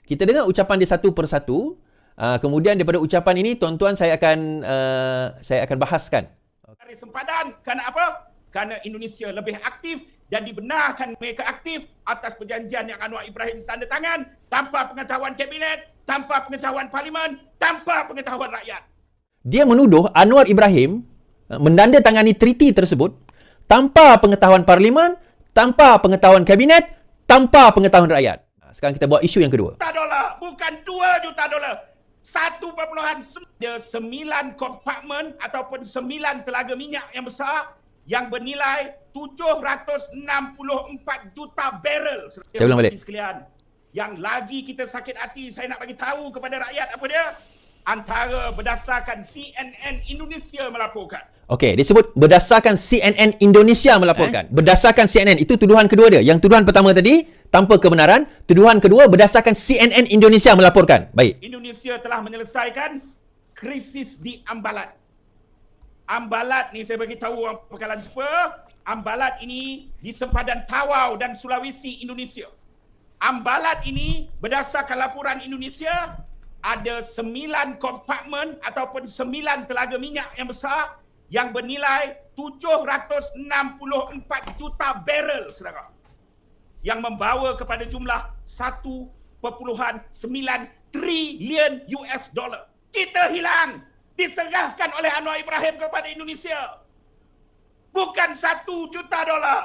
Kita dengar ucapan dia satu persatu. Kemudian daripada ucapan ini, tuan-tuan saya akan bahaskan. Dari sempadan, kerana apa? Kerana Indonesia lebih aktif dan dibenarkan mereka aktif atas perjanjian yang Anwar Ibrahim tanda tangan tanpa pengetahuan kabinet, tanpa pengetahuan parlimen, tanpa pengetahuan rakyat. Dia menuduh Anwar Ibrahim menandatangani treaty tersebut tanpa pengetahuan parlimen, tanpa pengetahuan kabinet, tanpa pengetahuan rakyat. Sekarang kita buat isu yang kedua. $1 bukan $2 juta. 1.9 kompartmen ataupun 9 telaga minyak yang besar yang bernilai 764 juta barrel. Saya ulang balik. Sekalian, yang lagi kita sakit hati, saya nak bagi tahu kepada rakyat apa dia? Antara berdasarkan CNN Indonesia melaporkan. Okey, dia sebut berdasarkan CNN Indonesia melaporkan. Berdasarkan CNN, itu tuduhan kedua dia. Yang tuduhan pertama tadi, tanpa kebenaran. Tuduhan kedua, berdasarkan CNN Indonesia melaporkan. Baik. Indonesia telah menyelesaikan krisis di Ambalat. Ambalat ni saya bagi tahu orang pekalan Jepang. Ambalat ini di sempadan Tawau dan Sulawesi, Indonesia. Ambalat ini berdasarkan laporan Indonesia ada 9 kompartmen ataupun 9 telaga minyak yang besar yang bernilai 764 juta barrel, saudara. Yang membawa kepada jumlah 1.9 triliun US dollar. Kita hilang, diserahkan oleh Anwar Ibrahim kepada Indonesia. Bukan $1 juta,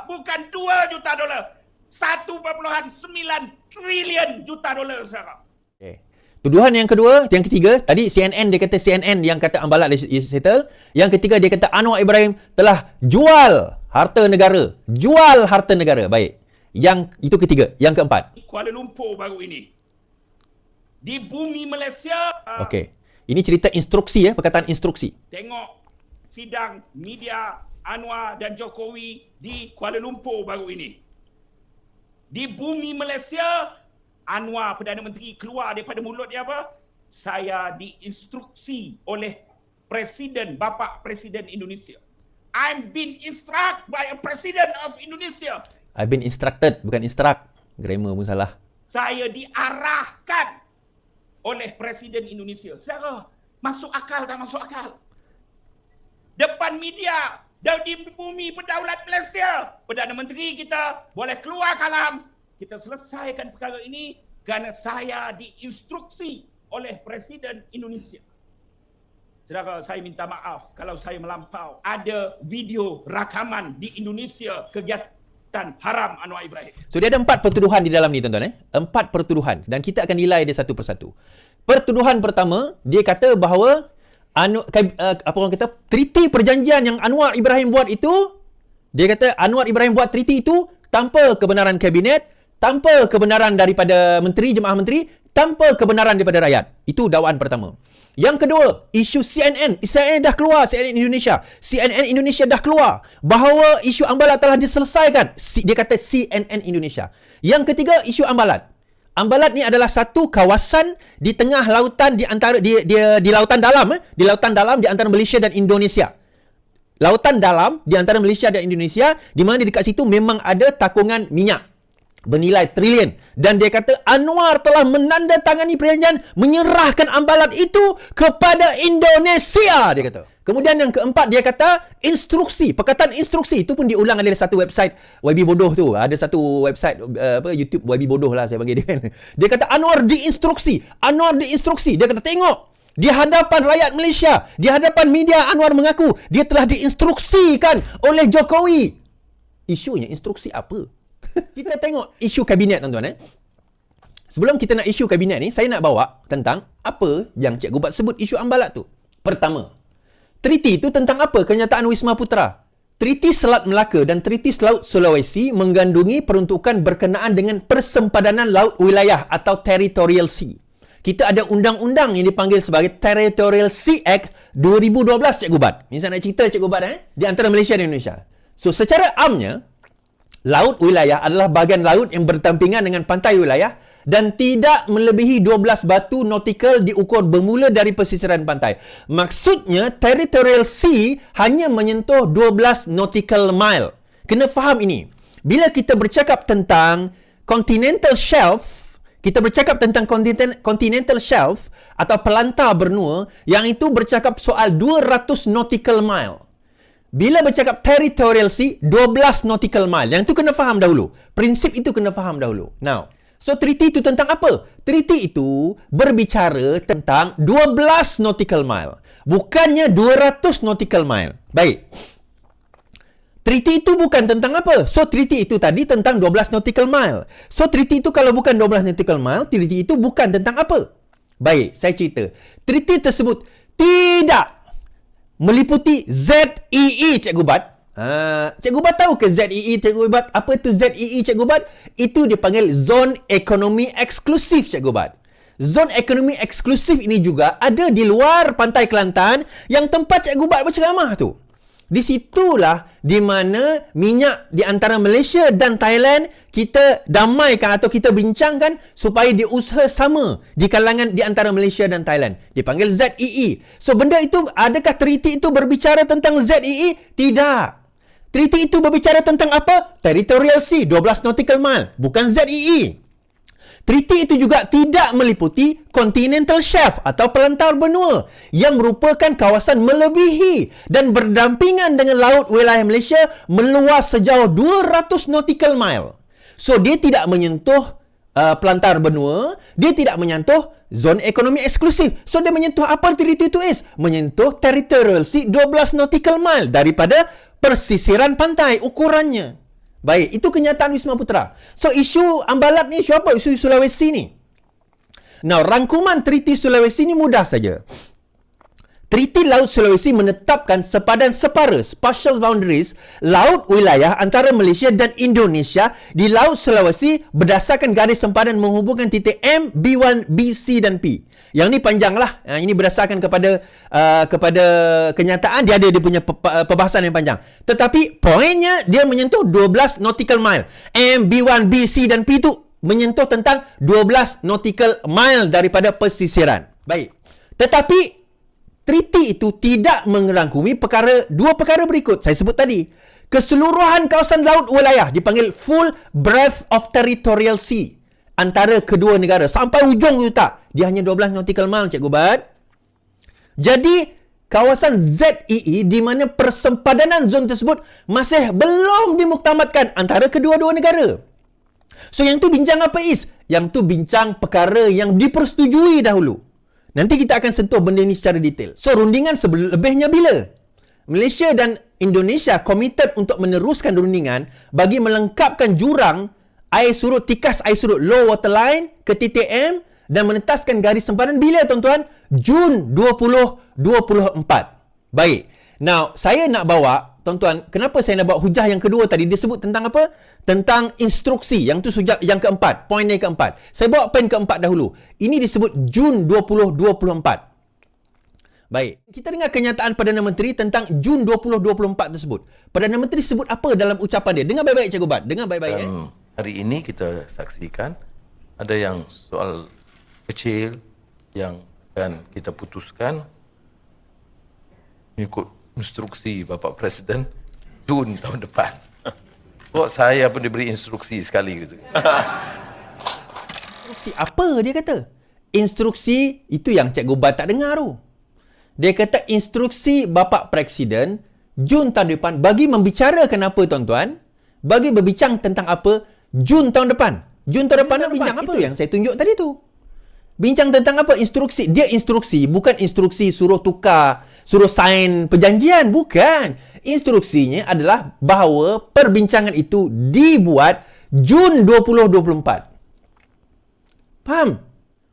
bukan $2 juta, 1.9 triliun juta dolar, saudara. Okay. Tuduhan yang kedua, yang ketiga, tadi CNN dia kata CNN yang kata Ambalat dia settle. Yang ketiga dia kata Anwar Ibrahim telah jual harta negara. Jual harta negara. Baik. Yang itu ketiga. Yang keempat. Kuala Lumpur baru ini. Di bumi Malaysia. Okey. Ini cerita instruksi ya, perkataan instruksi. Tengok sidang media Anwar dan Jokowi di Kuala Lumpur baru ini. Di bumi Malaysia, Anwar Perdana Menteri keluar daripada mulut dia apa? Saya diinstruksi oleh Presiden, Bapa Presiden Indonesia. I'm been instructed by a President of Indonesia. I've been instructed, bukan instruct. Grammar pun salah. Saya diarahkan oleh Presiden Indonesia. Saudara, masuk akal tak masuk akal? Depan media, di bumi berdaulat Malaysia, Perdana Menteri kita boleh keluar kalam. Kita selesaikan perkara ini kerana saya diinstruksi oleh Presiden Indonesia. Saudara, saya minta maaf kalau saya melampau. Ada video rakaman di Indonesia kegiatan haram Anwar Ibrahim. So, dia ada 4 pertuduhan di dalam ni, tuan-tuan. 4 pertuduhan. Dan kita akan nilai dia satu persatu. Pertuduhan pertama, dia kata bahawa apa orang kata, treaty perjanjian yang Anwar Ibrahim buat itu, dia kata Anwar Ibrahim buat treaty itu tanpa kebenaran kabinet, tanpa kebenaran daripada menteri, jemaah menteri, tanpa kebenaran daripada rakyat. Itu dakwaan pertama. Yang kedua, isu CNN. CNN dah keluar, CNN Indonesia. CNN Indonesia dah keluar bahawa isu Ambalat telah diselesaikan. Dia kata CNN Indonesia. Yang ketiga, isu Ambalat. Ambalat ni adalah satu kawasan di tengah lautan di antara di lautan dalam, di lautan dalam di antara Malaysia dan Indonesia. Lautan dalam di antara Malaysia dan Indonesia, di mana dekat situ memang ada takungan minyak bernilai trilion. Dan dia kata Anwar telah menandatangani perjanjian menyerahkan Ambalat itu kepada Indonesia, dia kata. Kemudian yang keempat, dia kata instruksi. Perkataan instruksi itu pun diulang oleh satu website YB Bodoh tu. Ada satu website YouTube YB Bodoh lah saya panggil dia kan. Dia kata Anwar diinstruksi. Anwar diinstruksi. Dia kata tengok, di hadapan rakyat Malaysia, di hadapan media, Anwar mengaku dia telah diinstruksikan oleh Jokowi. Isunya instruksi apa? Kita tengok isu kabinet, tuan-tuan. Sebelum kita nak isu kabinet ni, saya nak bawa tentang apa yang Cikgu Bat sebut isu Ambalat tu. Pertama, treaty itu tentang apa? Kenyataan Wisma Putra. Treaty Selat Melaka dan Treaty Laut Sulawesi menggandungi peruntukan berkenaan dengan persempadanan laut wilayah atau Territorial Sea. Kita ada undang-undang yang dipanggil sebagai Territorial Sea Act 2012, Cikgu Bat. Ini saya nak cerita, Cikgu Bat, di antara Malaysia dan Indonesia. So, secara amnya, laut wilayah adalah bahagian laut yang berdampingan dengan pantai wilayah dan tidak melebihi 12 batu nautikal diukur bermula dari pesisiran pantai. Maksudnya, Territorial Sea hanya menyentuh 12 nautical mile. Kena faham ini. Bila kita bercakap tentang continental shelf, Kita bercakap tentang continental shelf atau pelantar benua yang itu bercakap soal 200 nautical mile. Bila bercakap territorial sea, 12 nautical mile. Yang tu kena faham dahulu. Prinsip itu kena faham dahulu. Now, so treaty itu tentang apa? Treaty itu berbicara tentang 12 nautical mile. Bukannya 200 nautical mile. Baik. Treaty itu bukan tentang apa? So, treaty itu tadi tentang 12 nautical mile. So, treaty itu kalau bukan 12 nautical mile, treaty itu bukan tentang apa? Baik, saya cerita. Treaty tersebut tidak meliputi ZEE, Cikgu Bat. Cikgu Bat tahu ke ZEE, Cikgu Bat? Apa itu ZEE, Cikgu Bat? Itu dipanggil Zone Ekonomi Eksklusif, Cikgu Bat. Zon ekonomi eksklusif ini juga ada di luar pantai Kelantan yang tempat Cikgu Bat berceramah tu. Di situlah di mana minyak di antara Malaysia dan Thailand kita damaikan atau kita bincangkan supaya diusaha sama di kalangan di antara Malaysia dan Thailand. Dipanggil ZEE. So benda itu, adakah treaty itu berbicara tentang ZEE? Tidak. Treaty itu berbicara tentang apa? Territorial sea, 12 nautical mile. Bukan ZEE. Treaty itu juga tidak meliputi continental shelf atau pelantar benua yang merupakan kawasan melebihi dan berdampingan dengan laut wilayah Malaysia meluas sejauh 200 nautical mile. So, dia tidak menyentuh pelantar benua, dia tidak menyentuh zon ekonomi eksklusif. So, dia menyentuh apa treaty itu is? Menyentuh territorial sea 12 nautical mile daripada persisiran pantai ukurannya. Baik, itu kenyataan Wisma Putra. So, isu Ambalat ni isu apa? Isu Sulawesi ni. Now, rangkuman Treaty Sulawesi ni mudah saja. Treaty Laut Sulawesi menetapkan sepadan separa, spatial boundaries, laut wilayah antara Malaysia dan Indonesia di Laut Sulawesi berdasarkan garis sempadan menghubungkan titik M, B1, B, C dan P. Yang ni panjang lah. Ini berdasarkan kepada kenyataan, dia ada dia punya perbahasan yang panjang. Tetapi poinnya dia menyentuh 12 nautical mile. M, B1, B, C dan P tu menyentuh tentang 12 nautical mile daripada pesisiran. Baik. Tetapi treaty itu tidak merangkumi dua perkara berikut. Saya sebut tadi. Keseluruhan kawasan laut wilayah dipanggil full breadth of territorial sea antara kedua negara. Sampai ujung tu tak. Dia hanya 12 nautical mile, Cikgu Bat. Jadi, kawasan ZEE di mana persempadanan zon tersebut masih belum dimuktamadkan antara kedua-dua negara. So, yang tu bincang apa is? Yang tu bincang perkara yang dipersetujui dahulu. Nanti kita akan sentuh benda ni secara detail. So, rundingan selebihnya bila? Malaysia dan Indonesia komited untuk meneruskan rundingan bagi melengkapkan jurang air surut, tikas air surut low water line ke titik M dan menentaskan garis sempadan bila, tuan-tuan? Jun 2024. Baik. Now, saya nak bawa, tuan-tuan, kenapa saya nak bawa hujah yang kedua tadi? Dia sebut tentang apa? Tentang instruksi. Yang tu sujak yang keempat. Poin yang keempat. Saya bawa poin keempat dahulu. Ini disebut Jun 2024. Baik. Kita dengar kenyataan Perdana Menteri tentang Jun 2024 tersebut. Perdana Menteri sebut apa dalam ucapan dia? Dengar baik-baik, Cikgu Bat. Dengar baik-baik. Hari ini kita saksikan ada yang soal kecil yang akan kita putuskan mengikut instruksi Bapak Presiden Jun tahun depan. Kok saya pun diberi instruksi sekali gitu. Instruksi apa dia kata? Instruksi itu yang Cikgu Bat tak dengar tu. Dia kata instruksi Bapak Presiden Jun tahun depan bagi membicarakan apa, tuan-tuan? Bagi berbincang tentang apa? Jun tahun depan. Jun tahun depan nak bincang apa? Itu yang saya tunjuk tadi tu. Bincang tentang apa? Instruksi. Dia instruksi. Bukan instruksi suruh tukar, suruh sign perjanjian. Bukan. Instruksinya adalah bahawa perbincangan itu dibuat Jun 2024. Faham?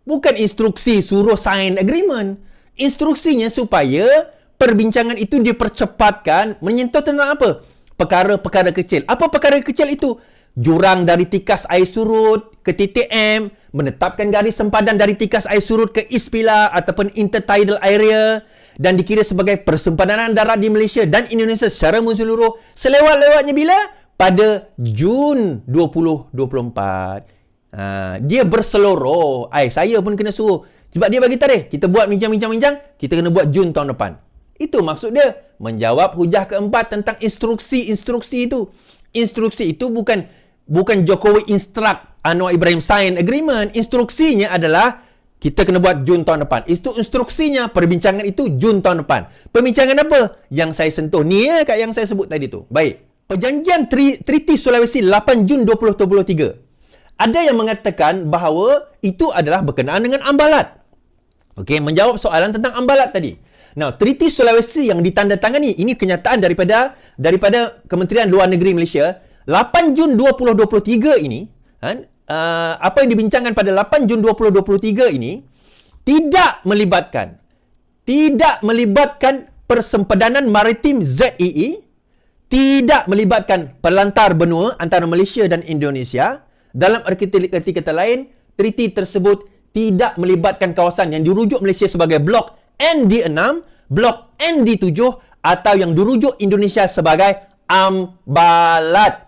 Bukan instruksi suruh sign agreement. Instruksinya supaya perbincangan itu dipercepatkan menyentuh tentang apa? Perkara-perkara kecil. Apa perkara kecil itu? Jurang dari tikas air surut ke titik M, menetapkan garis sempadan dari tikas air surut ke East Pilar ataupun intertidal area dan dikira sebagai persempadanan darat di Malaysia dan Indonesia secara menyeluruh selewat-lewatnya bila? Pada Jun 2024. Dia berseluruh. Saya pun kena suruh. Sebab dia bagi tarikh. Kita buat bincang-bincang, kita kena buat Jun tahun depan. Itu maksud dia. Menjawab hujah keempat tentang instruksi-instruksi itu. Instruksi itu bukan Jokowi instruct Anwar Ibrahim sign agreement, instruksinya adalah kita kena buat Jun tahun depan. Itu instruksinya, perbincangan itu Jun tahun depan. Perbincangan apa? Yang saya sentuh ni kat yang saya sebut tadi tu. Baik. Perjanjian Treaty Sulawesi 8 Jun 2023. Ada yang mengatakan bahawa itu adalah berkenaan dengan ambalat. Okey, menjawab soalan tentang ambalat tadi. Now, Treaty Sulawesi yang ditandatangani, ini kenyataan daripada Kementerian Luar Negeri Malaysia, 8 Jun 2023 ini, apa yang dibincangkan pada 8 Jun 2023 ini tidak melibatkan persempadan maritim ZEE, tidak melibatkan pelantar benua antara Malaysia dan Indonesia. Dalam erti kata lain, treaty tersebut tidak melibatkan kawasan yang dirujuk Malaysia sebagai Blok ND6, Blok ND7 atau yang dirujuk Indonesia sebagai ambalat.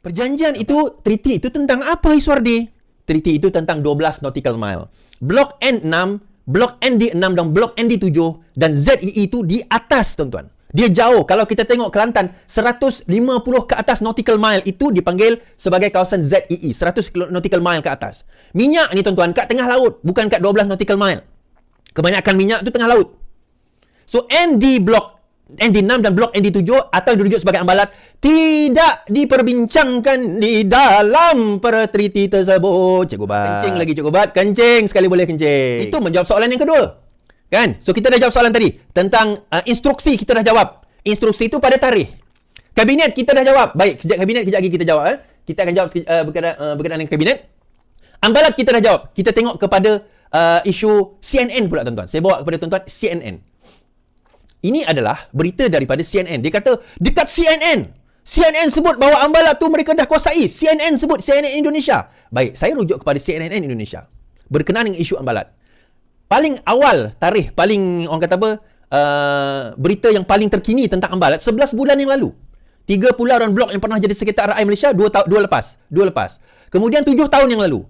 Perjanjian itu, treaty itu tentang apa, Iswardi? Treaty itu tentang 12 nautical mile. Blok N6, Blok ND6 dan Blok ND7 dan ZEE itu di atas, tuan-tuan. Dia jauh. Kalau kita tengok Kelantan, 150 ke atas nautical mile itu dipanggil sebagai kawasan ZEE. 100 nautical mile ke atas. Minyak ni, tuan-tuan, kat tengah laut. Bukan kat 12 nautical mile. Kebanyakan minyak tu tengah laut. So, ND6 dan Blok ND7 atau dirujuk sebagai ambalat tidak diperbincangkan di dalam treaty tersebut. Cikgu Bat. Kencing lagi, Cikgu Bat. Kencing sekali boleh kencing. Itu menjawab soalan yang kedua. Kan? So, kita dah jawab soalan tadi. Tentang instruksi kita dah jawab. Instruksi itu pada tarikh. Kabinet kita dah jawab. Baik, kejap kabinet, kejap lagi kita jawab. Kita akan jawab berkenaan dengan kabinet. Ambalat kita dah jawab. Kita tengok kepada isu CNN pula, tuan-tuan. Saya bawa kepada tuan-tuan CNN. Ini adalah berita daripada CNN. Dia kata, dekat CNN sebut bahawa ambalat tu mereka dah kuasai. CNN sebut, CNN Indonesia. Baik, saya rujuk kepada CNN Indonesia. Berkenaan dengan isu ambalat. Paling awal tarikh, paling orang kata apa, berita yang paling terkini tentang ambalat, 11 bulan yang lalu. 3 pulau dan blok yang pernah jadi Sekretariat Rakyat Malaysia, 2 lepas. Kemudian 7 tahun yang lalu.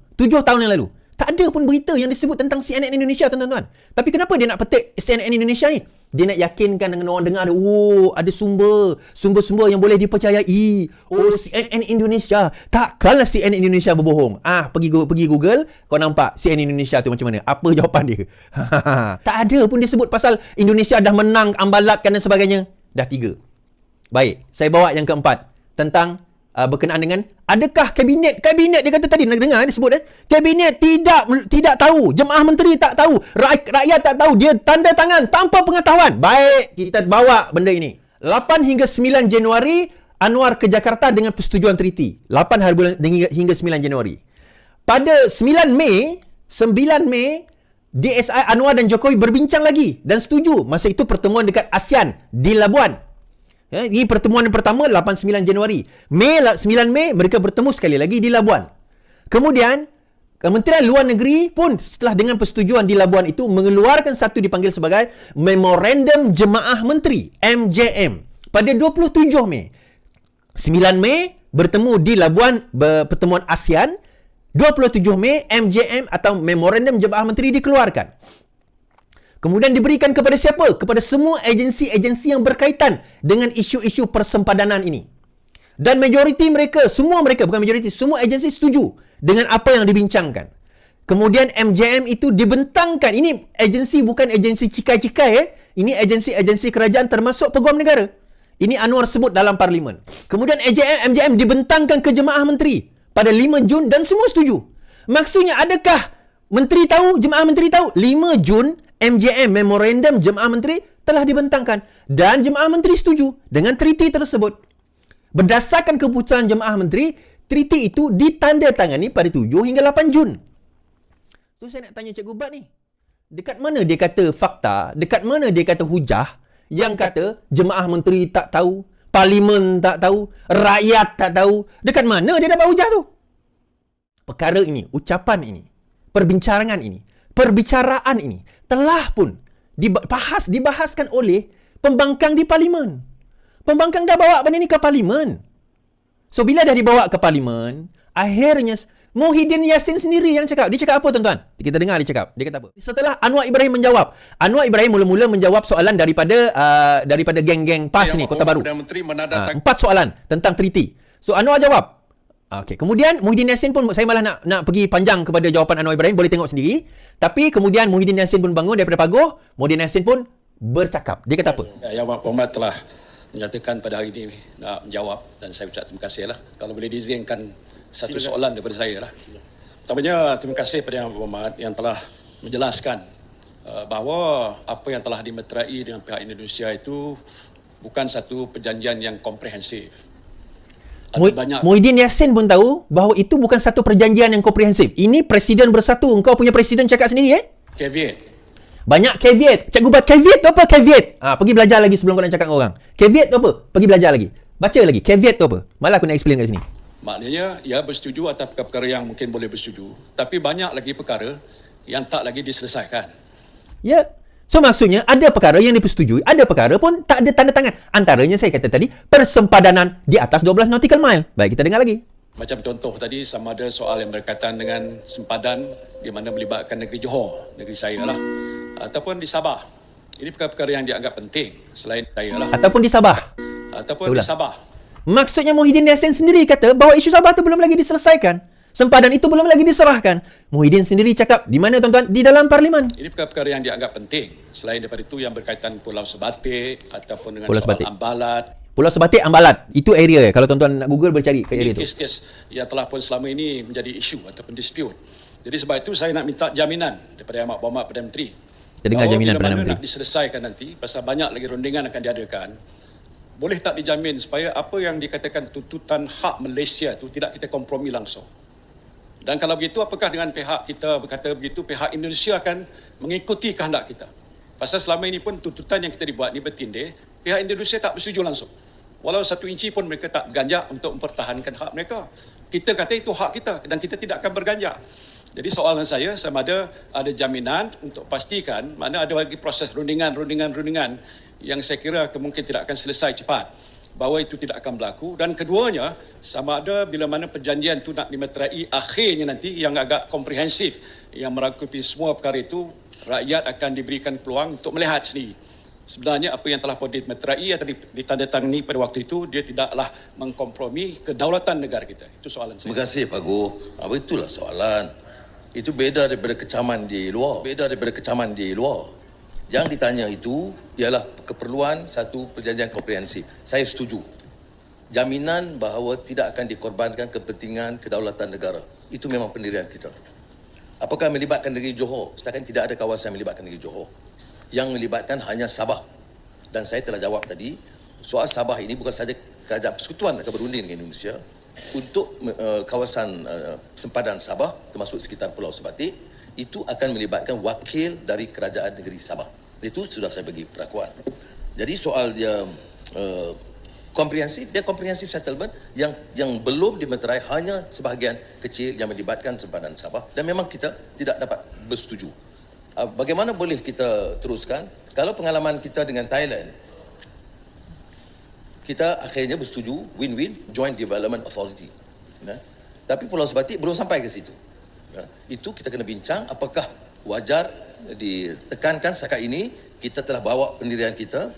Tak ada pun berita yang disebut tentang CNN Indonesia, tuan-tuan. Tapi kenapa dia nak petik CNN Indonesia ni? Dia nak yakinkan dengan orang dengar, ada sumber-sumber yang boleh dipercayai. CNN Indonesia. Takkanlah CNN Indonesia berbohong. Pergi Google, kau nampak CNN Indonesia tu macam mana? Apa jawapan dia? Tak ada pun disebut pasal Indonesia dah menang, ambalatkan dan sebagainya. Dah 3. Baik, saya bawa yang keempat. Tentang berkenaan dengan adakah kabinet dia kata tadi, nak dengar dia sebut kabinet tidak tahu, jemaah menteri tak tahu, rakyat tak tahu, dia tanda tangan tanpa pengetahuan. Baik, kita bawa benda ini. 8 hingga 9 Januari Anwar ke Jakarta dengan persetujuan treaty. 8 hari bulan hingga 9 Januari. Pada 9 Mei DSI Anwar dan Jokowi berbincang lagi dan setuju. Masa itu pertemuan dekat ASEAN di Labuan. Ini pertemuan yang pertama 8-9 Januari. 9 Mei mereka bertemu sekali lagi di Labuan. Kemudian Kementerian Luar Negeri pun setelah dengan persetujuan di Labuan itu mengeluarkan satu dipanggil sebagai Memorandum Jemaah Menteri MJM pada 27 Mei. 9 Mei bertemu di Labuan pertemuan ASEAN. 27 Mei MJM atau Memorandum Jemaah Menteri dikeluarkan. Kemudian diberikan kepada siapa? Kepada semua agensi-agensi yang berkaitan dengan isu-isu persempadanan ini. Dan majoriti mereka, semua agensi setuju dengan apa yang dibincangkan. Kemudian MJM itu dibentangkan. Ini agensi bukan agensi cikai-cikai. Ini agensi-agensi kerajaan termasuk Peguam Negara. Ini Anwar sebut dalam Parlimen. Kemudian MJM dibentangkan ke Jemaah Menteri pada 5 Jun dan semua setuju. Maksudnya adakah Menteri tahu, Jemaah Menteri tahu? 5 Jun MJM, Memorandum Jemaah Menteri telah dibentangkan dan Jemaah Menteri setuju dengan treaty tersebut. Berdasarkan keputusan Jemaah Menteri, treaty itu ditandatangani pada 7 hingga 8 Jun. Tu saya nak tanya Cikgu Bat ni. Dekat mana dia kata fakta, dekat mana dia kata hujah yang kata Jemaah Menteri tak tahu, Parlimen tak tahu, rakyat tak tahu. Dekat mana dia dapat hujah tu? Perkara ini, ucapan ini, perbicaraan ini telah pun dibahaskan oleh pembangkang di Parlimen. Pembangkang dah bawa benda ni ke Parlimen. So, bila dah dibawa ke Parlimen, akhirnya Muhyiddin Yassin sendiri yang cakap. Dia cakap apa, tuan-tuan? Kita dengar dia cakap. Dia kata apa? Setelah Anwar Ibrahim menjawab. Anwar Ibrahim mula-mula menjawab soalan daripada geng-geng PAS ni, Kota Baru. 4 soalan tentang treaty. So, Anwar jawab. Okey, kemudian Muhyiddin Yassin pun, saya malah nak pergi panjang kepada jawapan Anwar Ibrahim, boleh tengok sendiri. Tapi kemudian Muhyiddin Yassin pun bangun daripada paguh, Muhyiddin Yassin pun bercakap. Dia kata apa? Yang Berhormat telah menyatakan pada hari ini nak menjawab, dan saya ucap terima kasih lah. Kalau boleh diizinkan satu soalan daripada saya lah. Pertamanya, terima kasih pada Yang Berhormat yang telah menjelaskan bahawa apa yang telah dimeterai dengan pihak Indonesia itu bukan satu perjanjian yang komprehensif. Muhyiddin Yassin pun tahu bahawa itu bukan satu perjanjian yang komprehensif. Ini Presiden Bersatu. Engkau punya Presiden cakap sendiri caveat. Banyak caveat. Cikgu Bat, caveat tu apa caveat? Pergi belajar lagi sebelum kau nak cakap dengan orang. Caveat tu apa? Pergi belajar lagi. Baca lagi. Caveat tu apa? Malah aku nak explain kat sini. Maknanya, ya bersetuju atas perkara yang mungkin boleh bersetuju. Tapi banyak lagi perkara yang tak lagi diselesaikan. Ya. So maksudnya ada perkara yang dipersetujui, ada perkara pun tak ada tanda tangan. Antaranya saya kata tadi, persempadanan di atas 12 nautical mile. Baik, kita dengar lagi. Macam contoh tadi, sama ada soal yang berkaitan dengan sempadan di mana melibatkan negeri Johor, negeri saya lah. Ataupun di Sabah. Ini perkara-perkara yang dianggap penting selain saya lah. Ataupun di Sabah. Ataupun di Sabah. Maksudnya Muhyiddin Yassin sendiri kata bahawa isu Sabah tu belum lagi diselesaikan. Sempadan itu belum lagi diserahkan. Muhyiddin sendiri cakap, di mana tuan-tuan? Di dalam parlimen. Ini perkara-perkara yang dianggap penting. Selain daripada itu yang berkaitan Pulau Sebatik ataupun dengan Pulau soal Sebatik. Ambalat. Pulau Sebatik, Ambalat. Itu area ya. Kalau tuan-tuan nak Google, bercari ke area Ini itu. kes-kes yang telah pun selama ini menjadi isu ataupun dispute. Jadi sebab itu saya nak minta jaminan daripada Yang Berhormat Perdana Menteri. Kita dengar jaminan Perdana Menteri. Nak diselesaikan nanti, pasal banyak lagi rundingan akan diadakan. Boleh tak dijamin supaya apa yang dikatakan tuntutan hak Malaysia itu tidak kita kompromi langsung. Dan kalau begitu, apakah dengan pihak kita berkata begitu, pihak Indonesia akan mengikuti kehendak kita? Pasal selama ini pun tuntutan yang kita dibuat ni bertindih, pihak Indonesia tak bersetuju langsung. Walau 1 inci pun mereka tak ganjak untuk mempertahankan hak mereka. Kita kata itu hak kita dan kita tidak akan berganjak. Jadi soalan saya, sama ada jaminan untuk pastikan, mana ada lagi proses rundingan yang saya kira mungkin tidak akan selesai cepat, bahawa itu tidak akan berlaku. Dan keduanya, sama ada bila mana perjanjian itu nak dimeterai akhirnya nanti yang agak komprehensif, yang merangkupi semua perkara itu, rakyat akan diberikan peluang untuk melihat sendiri. Sebenarnya apa yang telah pun dimeterai atau ditandatangani pada waktu itu, dia tidaklah mengkompromi kedaulatan negara kita. Itu soalan saya. Terima kasih Pak Gu. Itulah soalan. Itu beda daripada kecaman di luar. Yang ditanya itu ialah keperluan satu perjanjian komprehensif. Saya setuju. Jaminan bahawa tidak akan dikorbankan kepentingan kedaulatan negara. Itu memang pendirian kita. Apakah melibatkan negeri Johor? Setakat tidak ada kawasan melibatkan negeri Johor. Yang melibatkan hanya Sabah. Dan saya telah jawab tadi, soal Sabah ini bukan saja kerajaan persekutuan akan berunding dengan Indonesia untuk kawasan sempadan Sabah, termasuk sekitar Pulau Sebatik, itu akan melibatkan wakil dari kerajaan negeri Sabah. Itu sudah saya bagi perakuan. Jadi soal dia komprehensif, dia komprehensif settlement yang belum dimeterai hanya sebahagian kecil yang melibatkan sempadan Sabah, dan memang kita tidak dapat bersetuju. Bagaimana boleh kita teruskan kalau pengalaman kita dengan Thailand, kita akhirnya bersetuju win-win Joint Development Authority. Tapi Pulau Sebatik belum sampai ke situ. Itu kita kena bincang apakah wajar ditekankan setakat ini. Kita telah bawa pendirian kita,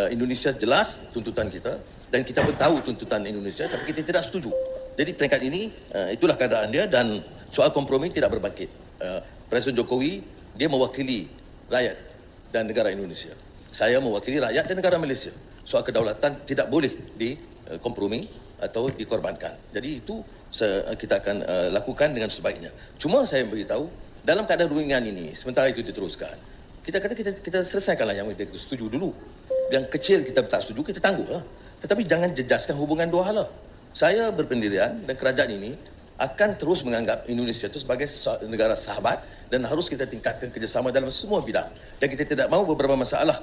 Indonesia jelas tuntutan kita, dan kita pun tahu tuntutan Indonesia, tapi kita tidak setuju. Jadi peringkat ini, itulah keadaan dia, dan soal kompromi tidak berbangkit. Presiden Jokowi, dia mewakili rakyat dan negara Indonesia. Saya mewakili rakyat dan negara Malaysia. Soal kedaulatan tidak boleh dikompromi atau dikorbankan. Jadi itu kita akan lakukan dengan sebaiknya. Cuma saya beritahu, dalam keadaan rundingan ini, sementara itu diteruskan, kita kata kita selesaikanlah yang kita setuju dulu. Yang kecil kita tak setuju, kita tangguhlah. Tetapi jangan jejaskan hubungan dua hala. Saya berpendirian dan kerajaan ini akan terus menganggap Indonesia itu sebagai negara sahabat, dan harus kita tingkatkan kerjasama dalam semua bidang. Dan kita tidak mahu beberapa masalah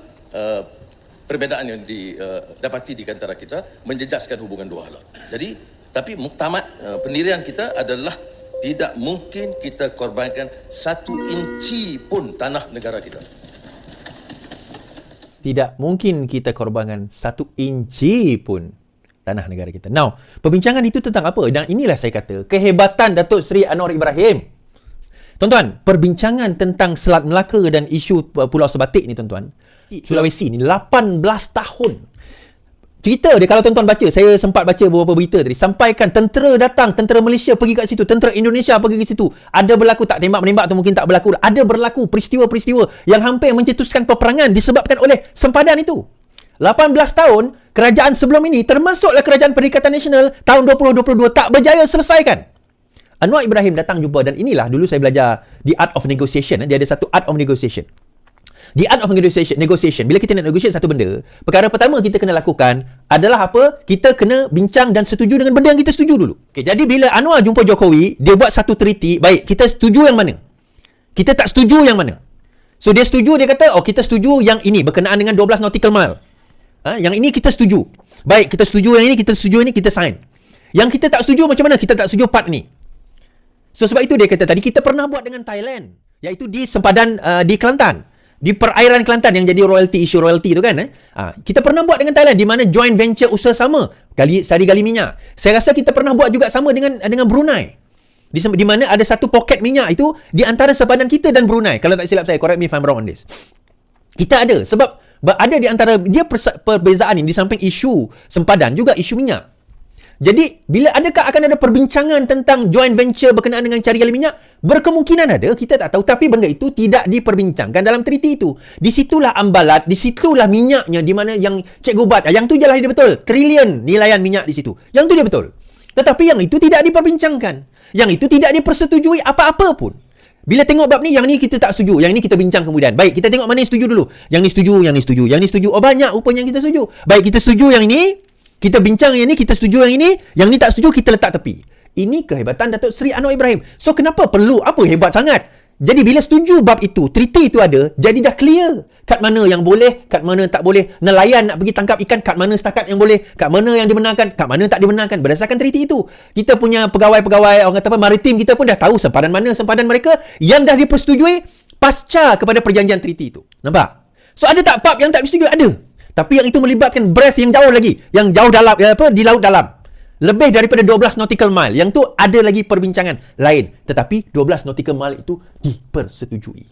perbezaan yang didapati di antara kita menjejaskan hubungan dua hala. Jadi, tapi muktamad pendirian kita adalah tidak mungkin kita korbankan 1 inci pun tanah negara kita. Tidak mungkin kita korbankan 1 inci pun tanah negara kita. Now, perbincangan itu tentang apa? Dan inilah saya kata, kehebatan Datuk Seri Anwar Ibrahim. Tuan-tuan, perbincangan tentang Selat Melaka dan isu Pulau Sebatik ni tuan-tuan, Sulawesi ni 18 tahun. cerita dia, kalau tuan-tuan baca, saya sempat baca beberapa berita tadi, sampaikan tentera datang, tentera Malaysia pergi kat situ, tentera Indonesia pergi ke situ. Ada berlaku, tak tembak-menembak tu mungkin tak berlaku. Ada berlaku peristiwa-peristiwa yang hampir mencetuskan peperangan disebabkan oleh sempadan itu. 18 tahun kerajaan sebelum ini, termasuklah kerajaan Perikatan Nasional tahun 2022, tak berjaya selesaikan. Anwar Ibrahim datang jumpa, dan inilah dulu saya belajar The Art of Negotiation. Dia ada satu Art of Negotiation. The art of negotiation. Bila kita nak negotiate satu benda, perkara pertama kita kena lakukan adalah apa? Kita kena bincang dan setuju dengan benda yang kita setuju dulu. Okay, jadi bila Anwar jumpa Jokowi, dia buat satu treaty. Baik, kita setuju yang mana? Kita tak setuju yang mana? So dia setuju, dia kata, kita setuju yang ini berkenaan dengan 12 nautical mile. Yang ini kita setuju. Baik, kita setuju yang ini, kita setuju ini, kita sign. Yang kita tak setuju macam mana? Kita tak setuju part ni. So sebab itu dia kata tadi, kita pernah buat dengan Thailand, iaitu di sempadan di Kelantan. Di perairan Kelantan yang jadi isu royalty tu kan. Kita pernah buat dengan Thailand, di mana joint venture usaha sama, sari gali minyak. Saya rasa kita pernah buat juga sama dengan Brunei. Di mana ada satu poket minyak itu di antara sempadan kita dan Brunei. Kalau tak silap saya, correct me if I'm wrong on this. Kita ada, sebab ada di antara dia perbezaan ini, di samping isu sempadan juga isu minyak. Jadi, adakah akan ada perbincangan tentang joint venture berkenaan dengan cari gali minyak? Berkemungkinan ada, kita tak tahu. Tapi benda itu tidak diperbincangkan dalam treaty itu. Di situlah ambalat, di situlah minyaknya, di mana yang Cikgu Bat, yang tu je lah dia betul. Trilion nilaian minyak di situ. Yang tu dia betul. Tetapi yang itu tidak diperbincangkan. Yang itu tidak dipersetujui apa-apa pun. Bila tengok bab ni, yang ni kita tak setuju. Yang ni kita bincang kemudian. Baik, kita tengok mana yang setuju dulu. Yang ni setuju, yang ni setuju, yang ni setuju. Oh, banyak rupanya yang kita setuju. Baik, kita setuju yang ini. Kita bincang yang ni, kita setuju yang ni tak setuju, kita letak tepi. Ini kehebatan Datuk Seri Anwar Ibrahim. So, kenapa perlu? Apa hebat sangat? Jadi, bila setuju bab itu, treaty itu ada, jadi dah clear. Kat mana yang boleh, kat mana tak boleh. Nelayan nak pergi tangkap ikan, kat mana setakat yang boleh, kat mana yang dibenarkan, kat mana tak dibenarkan. Berdasarkan treaty itu. Kita punya pegawai-pegawai, orang kata apa, maritim, kita pun dah tahu sempadan mana sempadan mereka yang dah dipersetujui pasca kepada perjanjian treaty itu. Nampak? So, ada tak bab yang tak disetujui? Ada. Tapi yang itu melibatkan breadth yang jauh lagi. Yang jauh dalam, di laut dalam. Lebih daripada 12 nautical mile. Yang tu ada lagi perbincangan lain. Tetapi 12 nautical mile itu dipersetujui.